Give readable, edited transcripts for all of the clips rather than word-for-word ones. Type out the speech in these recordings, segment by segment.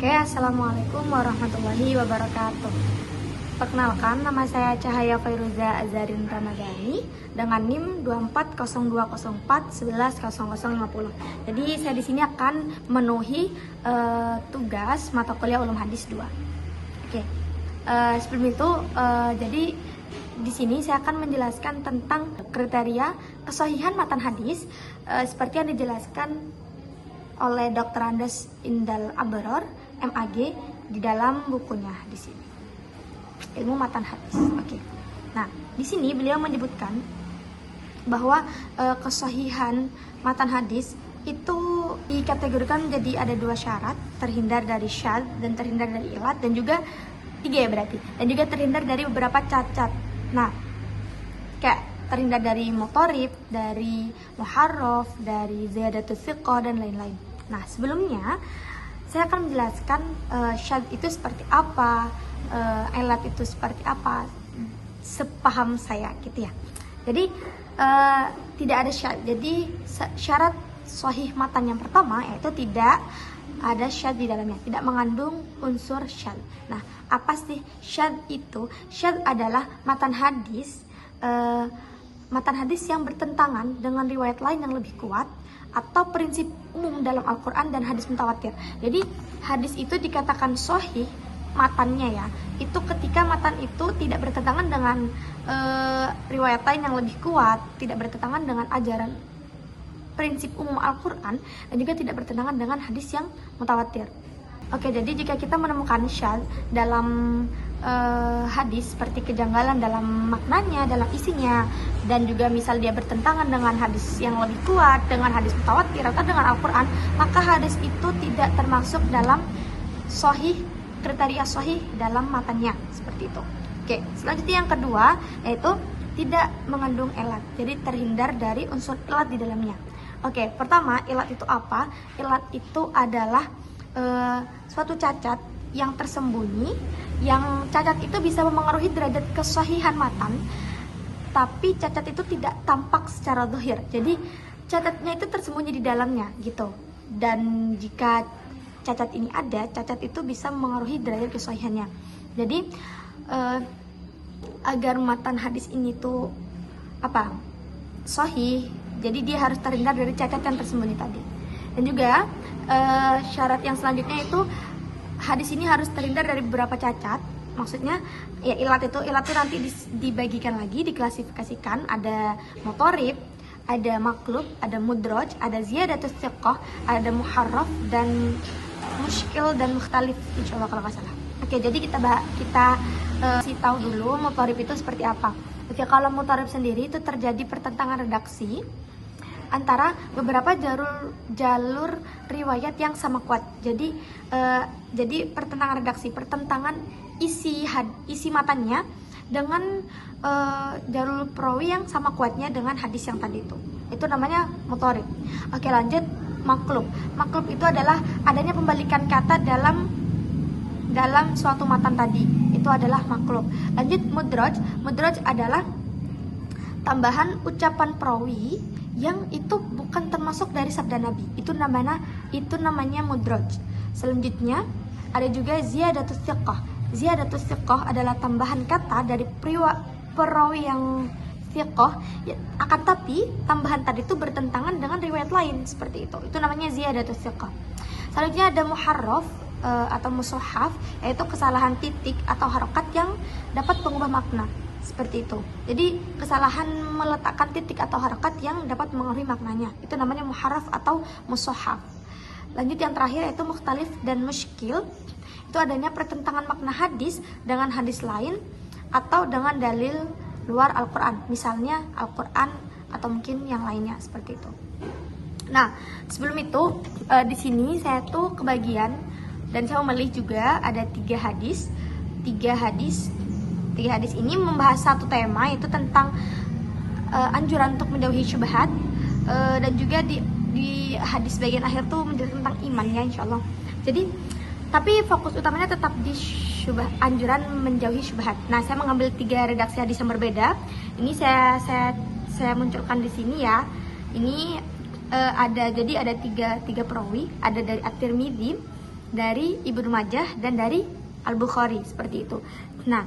Oke, Assalamualaikum warahmatullahi wabarakatuh. Perkenalkan, nama saya Cahaya Fairuza Azarin Ramadhani dengan NIM 240204110050. Jadi saya di sini akan memenuhi tugas mata kuliah Ulum Hadis 2. Oke. Sebelum itu, jadi di sini saya akan menjelaskan tentang kriteria kesahihan matan hadis seperti yang dijelaskan oleh Dr. Andes Indal Abror, MAG, di dalam bukunya di sini. Ilmu matan hadis. Oke. Nah, di sini beliau menyebutkan bahwa kesahihan matan hadis itu dikategorikan menjadi ada 2 syarat, terhindar dari syadz dan terhindar dari ilat, dan juga 3 ya berarti, dan juga terhindar dari beberapa cacat. Nah, kayak terhindar dari motorib, dari muharraf, dari ziyadatus thiqah dan lain-lain. Nah, sebelumnya saya akan menjelaskan syadz itu seperti apa, ilat itu seperti apa, sepaham saya gitu ya. Jadi tidak ada syadz. Jadi syarat sahih matan yang pertama yaitu tidak ada syadz di dalamnya, tidak mengandung unsur syadz. Nah, apa sih syadz itu? Syadz adalah matan hadis yang bertentangan dengan riwayat lain yang lebih kuat atau prinsip umum dalam Al-Quran dan hadis mutawatir. Jadi hadis itu dikatakan sahih matannya ya, itu ketika matan itu tidak bertentangan dengan riwayat lain yang lebih kuat, tidak bertentangan dengan ajaran prinsip umum Al-Quran, dan juga tidak bertentangan dengan hadis yang mutawatir. Oke, jadi jika kita menemukan syadz dalam hadis seperti kejanggalan dalam maknanya, dalam isinya, dan juga misal dia bertentangan dengan hadis yang lebih kuat, dengan hadis mutawatir atau dengan Al-Quran, maka hadis itu tidak termasuk dalam sahih, kriteria sahih dalam matanya, seperti itu. Oke, selanjutnya yang kedua yaitu tidak mengandung ilat, jadi terhindar dari unsur ilat di dalamnya. Oke, pertama, ilat itu apa? Ilat itu adalah suatu cacat yang tersembunyi, yang cacat itu bisa memengaruhi derajat kesahihan matan, tapi cacat itu tidak tampak secara zahir. Jadi cacatnya itu tersembunyi di dalamnya gitu. Dan jika cacat ini ada, cacat itu bisa memengaruhi derajat kesahihannya. Jadi agar matan hadis ini tuh sahih, jadi dia harus terhindar dari cacat yang tersembunyi tadi. Dan juga syarat yang selanjutnya itu hadis ini harus terhindar dari beberapa cacat. Maksudnya ya ilat itu nanti dibagikan lagi, diklasifikasikan, ada motorib, ada maklub, ada mudraj, ada ziyadatus thiqah, ada muharraf, dan muskil dan mukhtalif, insyaallah kalau nggak salah. Oke, jadi kita tahu dulu motorib itu seperti apa. Oke, kalau motorib sendiri itu terjadi pertentangan redaksi antara beberapa jalur riwayat yang sama kuat. Jadi pertentangan redaksi, pertentangan isi matannya dengan jalur perawi yang sama kuatnya dengan hadis yang tadi itu. Itu namanya mutarib. Oke, lanjut maklub. Maklub itu adalah adanya pembalikan kata dalam suatu matan tadi. Itu adalah maklub. Lanjut mudraj. Mudraj adalah tambahan ucapan perawi yang itu bukan termasuk dari sabda Nabi. Itu namanya mudraj. Selanjutnya ada juga ziyadatus thiqah. Ziyadatus thiqah adalah tambahan kata dari perawi yang thiqah, ya, akan tapi tambahan tadi itu bertentangan dengan riwayat lain, seperti itu. Itu namanya ziyadatus thiqah. Selanjutnya ada muharraf atau mushaf, yaitu kesalahan titik atau harokat yang dapat mengubah makna. Seperti itu. Jadi kesalahan meletakkan titik atau harakat yang dapat mengaruhi maknanya, itu namanya muharraf atau mushaf. Lanjut yang terakhir yaitu mukhtalif dan muskil. Itu adanya pertentangan makna hadis dengan hadis lain atau dengan dalil luar Al-Quran, misalnya Al-Quran atau mungkin yang lainnya, seperti itu. Nah, sebelum itu di sini saya tuh kebagian dan saya memilih juga ada 3 hadis. Tiga hadis ini membahas satu tema, yaitu tentang anjuran untuk menjauhi syubhat, dan juga di hadis bagian akhir tuh menjelaskan tentang iman ya, insyaallah. Jadi tapi fokus utamanya tetap di anjuran menjauhi syubhat. Nah, saya mengambil 3 redaksi hadis yang berbeda. Ini saya munculkan di sini ya. Ini ada tiga perawi, ada dari At-Tirmidzi, dari Ibnu Majah, dan dari Al-Bukhari, seperti itu. Nah,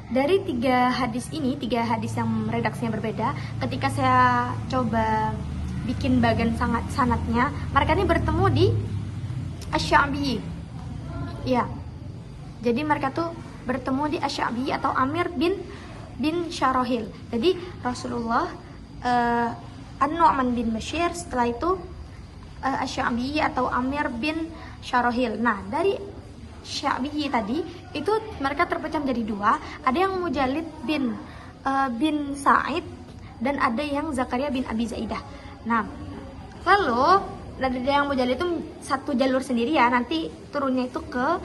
dari 3 hadis ini, 3 hadis yang redaksinya berbeda, ketika saya coba bikin bagian sanadnya, mereka ini bertemu di Asy-Sya'bi. Ya, jadi mereka tuh bertemu di Asy-Sya'bi atau Amir bin Syarahil. Jadi Rasulullah, An-Nu'man bin Bashir, setelah itu Asy-Sya'bi atau Amir bin Syarahil. Nah, dari Sya'bi tadi itu mereka terpecah menjadi 2. Ada yang Mujalid bin Sa'id, dan ada yang Zakaria bin Abi Zaidah. Nah, lalu dari yang Mujalid itu satu jalur sendiri ya, nanti turunnya itu ke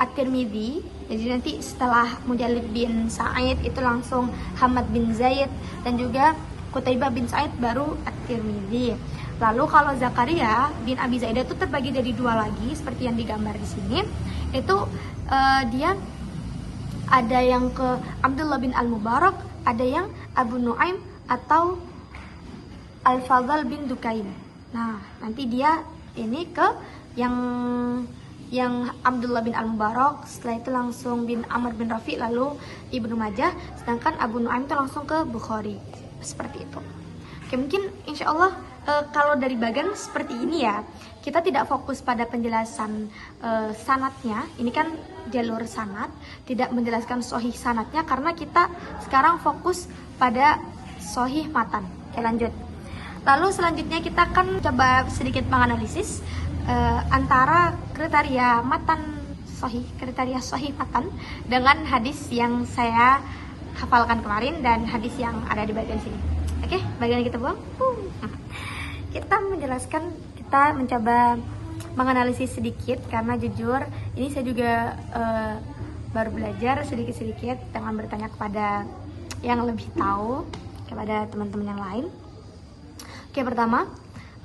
At-Tirmidzi. Jadi nanti setelah Mujalid bin Sa'id itu langsung Hamad bin Zaid dan juga Qutaibah bin Sa'id, baru At-Tirmidzi. Lalu kalau Zakaria bin Abi Zaidah itu terbagi jadi 2 lagi seperti yang digambar di sini. Itu dia ada yang ke Abdullah bin Al-Mubarak, ada yang Abu Nuaim atau Al-Fadl bin Dukain. Nah, nanti dia ini ke yang Abdullah bin Al-Mubarak, setelah itu langsung bin Amr bin Rafi, lalu Ibnu Majah, sedangkan Abu Nuaim itu langsung ke Bukhari. Seperti itu. Oke, mungkin insya Allah kalau dari bagian seperti ini ya, kita tidak fokus pada penjelasan sanadnya. Ini kan jalur sanad, tidak menjelaskan sahih sanadnya karena kita sekarang fokus pada sahih matan. Oke, lanjut. Lalu selanjutnya kita akan coba sedikit menganalisis antara kriteria sahih matan dengan hadis yang saya hafalkan kemarin dan hadis yang ada di bagian sini. Oke, bagian kita buang. Kita mencoba menganalisis sedikit karena jujur ini saya juga baru belajar sedikit-sedikit dengan bertanya kepada yang lebih tahu, kepada teman-teman yang lain. Oke, pertama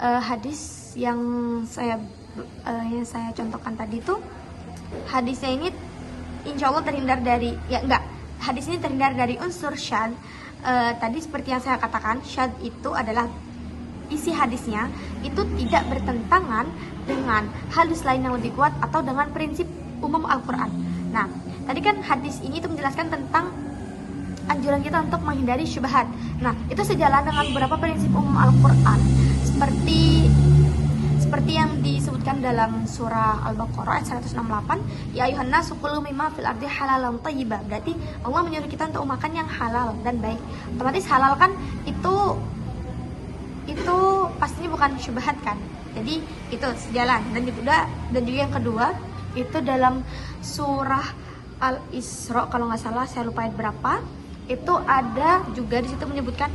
hadis yang saya contohkan tadi itu, hadisnya ini insya Allah terhindar dari hadis ini terhindar dari unsur syadz. Tadi seperti yang saya katakan, syadz itu adalah isi hadisnya itu tidak bertentangan dengan hadis lain yang lebih kuat atau dengan prinsip umum Al-Quran. Nah, tadi kan hadis ini itu menjelaskan tentang anjuran kita untuk menghindari syubhat. Nah, itu sejalan dengan beberapa prinsip umum Al-Quran seperti yang disebutkan dalam surah Al-Baqarah ayat 168, ya ayuhan nasu kulu mimma fil ardi halalan thayyiban. Berarti Allah menyuruh kita untuk makan yang halal dan baik. Otomatis halal kan itu pastinya bukan syubhat kan. Jadi itu sejalan. Dan juga yang kedua itu dalam surah Al-Isra kalau nggak salah, saya lupa ayat berapa, itu ada juga di situ menyebutkan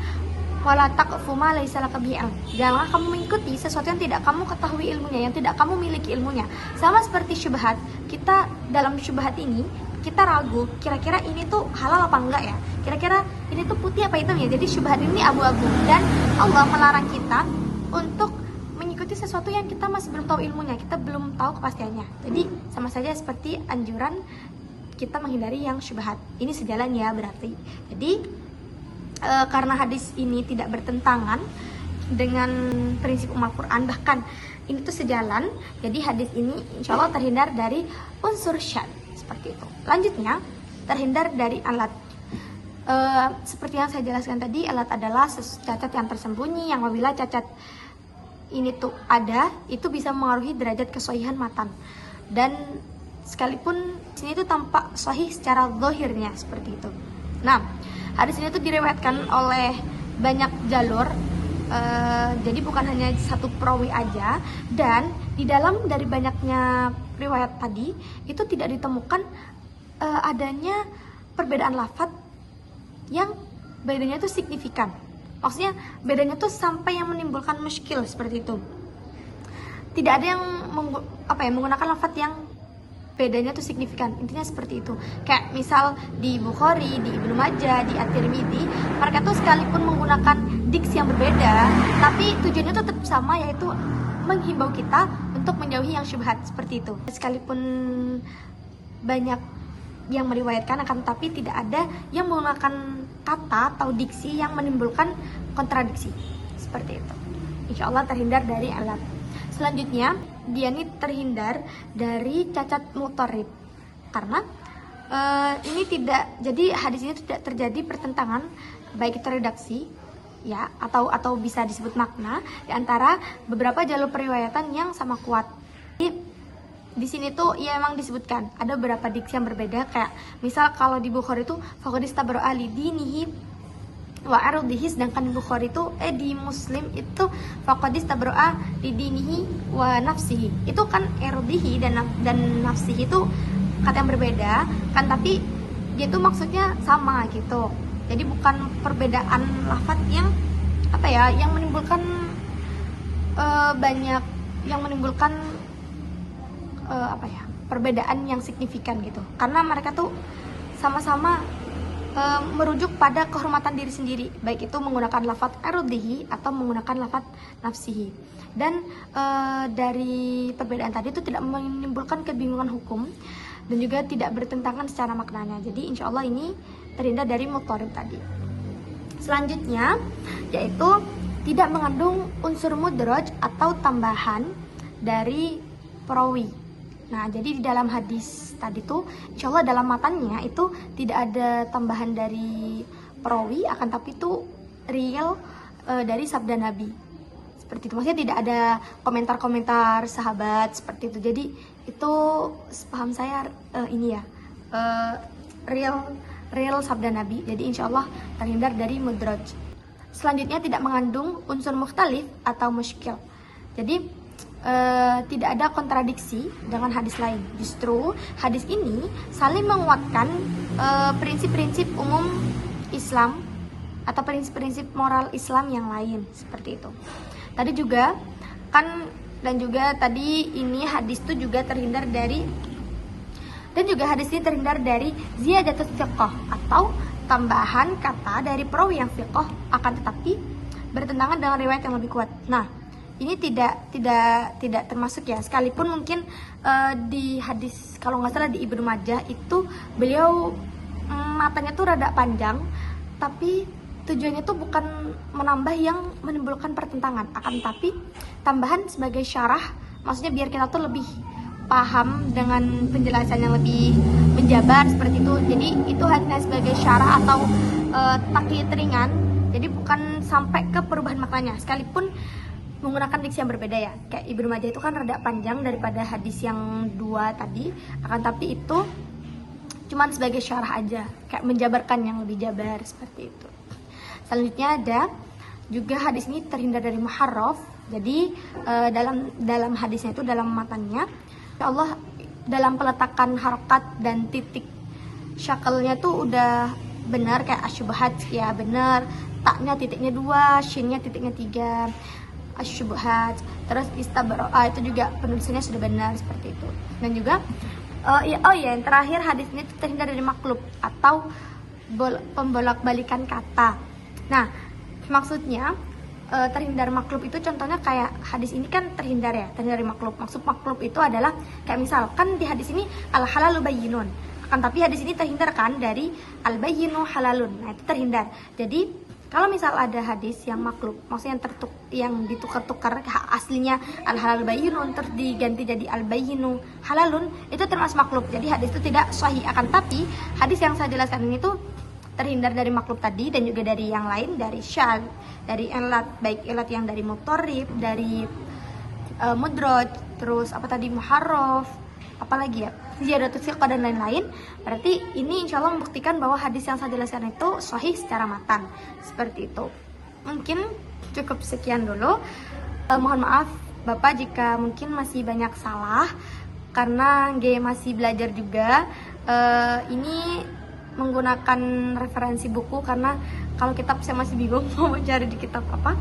wala taqfu ma laisa laka bihi ilm. Janganlah kamu mengikuti sesuatu yang tidak kamu ketahui ilmunya, yang tidak kamu miliki ilmunya. Sama seperti syubhat, kita dalam syubhat ini kita ragu kira-kira ini tuh halal apa enggak ya, kira-kira ini tuh putih apa hitam ya. Jadi syubhat ini abu-abu dan Allah melarang kita untuk mengikuti sesuatu yang kita masih belum tahu ilmunya, kita belum tahu kepastiannya. Jadi sama saja seperti anjuran kita menghindari yang syubhat. Ini sejalan ya berarti. Jadi karena hadis ini tidak bertentangan dengan prinsip umum Al-Quran, bahkan ini tuh sejalan, jadi hadis ini insya Allah terhindar dari unsur syadz, seperti itu. Lanjutnya, terhindar dari alat. Seperti yang saya jelaskan tadi, alat adalah cacat yang tersembunyi, yang apabila cacat ini tuh ada, itu bisa mengaruhi derajat kesohihan matan. Dan sekalipun sini tuh tampak sahih secara zahirnya, seperti itu. Nah, hadis ini tuh diriwayatkan oleh banyak jalur, jadi bukan hanya satu perawi aja. Dan di dalam dari banyaknya riwayat tadi itu tidak ditemukan adanya perbedaan lafadz yang bedanya itu signifikan. Maksudnya bedanya tuh sampai yang menimbulkan muskil seperti itu. Tidak ada yang menggunakan lafadz yang bedanya tuh signifikan, intinya seperti itu. Kayak misal di Bukhari, di Ibnu Majah, di At-Tirmidzi, mereka tuh sekalipun menggunakan diksi yang berbeda, tapi tujuannya tetap sama, yaitu menghimbau kita untuk menjauhi yang syubhat, seperti itu. Sekalipun banyak yang meriwayatkan, akan tetapi tidak ada yang menggunakan kata atau diksi yang menimbulkan kontradiksi, seperti itu. Insya Allah terhindar dari alat. Selanjutnya, dia nih terhindar dari cacat mutarib karena ini tidak, jadi hadis ini tidak terjadi pertentangan baik itu redaksi ya atau bisa disebut makna di antara beberapa jalur periwayatan yang sama kuat. Di sini tuh ya emang disebutkan ada beberapa diksi yang berbeda, kayak misal kalau di Bukhari itu faqad istabara'a li dinihi wa ardihi, sedangkan di Bukhari itu di Muslim itu faqad istabara'a li dinihi wa nafsihi. Itu kan ardihi dan nafsihi itu kata yang berbeda kan, tapi dia tuh maksudnya sama gitu. Jadi bukan perbedaan lafaz yang apa ya, yang menimbulkan banyak, yang menimbulkan perbedaan yang signifikan gitu, karena mereka tuh sama-sama merujuk pada kehormatan diri sendiri, baik itu menggunakan lafaz ardihi atau menggunakan lafaz nafsihi. Dan dari perbedaan tadi itu tidak menimbulkan kebingungan hukum dan juga tidak bertentangan secara maknanya. Jadi insya Allah ini terhindar dari mudharib tadi. Selanjutnya yaitu tidak mengandung unsur mudraj atau tambahan dari perawi. Nah, jadi di dalam hadis tadi tuh insya Allah dalam matanya itu tidak ada tambahan dari perawi, akan tapi itu real dari sabda Nabi. Seperti itu, maksudnya tidak ada komentar-komentar sahabat seperti itu. Jadi itu paham saya real sabda Nabi. Jadi insya Allah terhindar dari mudraj. Selanjutnya tidak mengandung unsur mukhtalif atau musykil. Jadi tidak ada kontradiksi dengan hadis lain. Justru hadis ini saling menguatkan prinsip-prinsip umum Islam atau prinsip-prinsip moral Islam yang lain, seperti itu. Tadi juga kan, dan juga tadi ini hadis itu juga terhindar dari, dan juga hadis ini terhindar dari ziyadatus thiqah atau tambahan kata dari perawi yang thiqah akan tetapi bertentangan dengan riwayat yang lebih kuat. Nah, ini tidak termasuk ya, sekalipun mungkin di hadis kalau nggak salah di Ibnu Majah itu beliau matanya tuh rada panjang, tapi tujuannya tuh bukan menambah yang menimbulkan pertentangan, akan tapi tambahan sebagai syarah, maksudnya biar kita tuh lebih paham dengan penjelasan yang lebih menjabar seperti itu. Jadi itu hanya sebagai syarah atau takyid ringan, jadi bukan sampai ke perubahan maknanya, sekalipun menggunakan diksi yang berbeda ya. Kayak Ibnu Majah itu kan rada panjang daripada hadis yang dua tadi, akan tapi itu cuman sebagai syarah aja, kayak menjabarkan yang lebih jabar seperti itu. Selanjutnya ada juga hadis ini terhindar dari muharraf. Jadi dalam hadisnya itu, dalam matanya ya Allah, dalam peletakan harokat dan titik syakalnya tuh udah benar, kayak asyubhat ya benar, taknya titiknya 2, shinnya titiknya 3, asyubhat. Terus istabara'a itu juga penulisannya sudah benar seperti itu. Dan juga yang terakhir hadis ini terhindar dari maklub atau pembolak-balikan kata. Nah, maksudnya terhindar maklub itu contohnya kayak hadis ini kan terhindar dari maklub. Maksud maklub itu adalah kayak misalkan di hadis ini al halalu bayyinun, akan tapi hadis ini terhindar kan dari al bayyinu halalun. Nah, itu terhindar. Jadi kalau misal ada hadis yang maklub, maksudnya yang ditukar-tukar aslinya al halal bayyinun terus diganti jadi al bayyinu halalun, itu termasuk maklub. Jadi hadis itu tidak sahih, akan tapi hadis yang saya jelaskan ini tuh terhindar dari maklub tadi dan juga dari yang lain, dari syadz, dari ilat, baik ilat yang dari mudharib, dari mudraj, terus apa tadi muharraf, apalagi ya, ziyadatus thiqah dan lain-lain. Berarti ini insya Allah membuktikan bahwa hadis yang saya jelaskan itu sahih secara matan, seperti itu. Mungkin cukup sekian dulu. Mohon maaf Bapak jika mungkin masih banyak salah, karena G masih belajar juga. Ini menggunakan referensi buku, karena kalau kitab saya masih bingung mau mencari di kitab apa.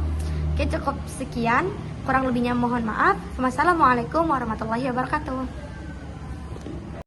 Oke, cukup sekian, kurang lebihnya mohon maaf. Wassalamualaikum warahmatullahi wabarakatuh.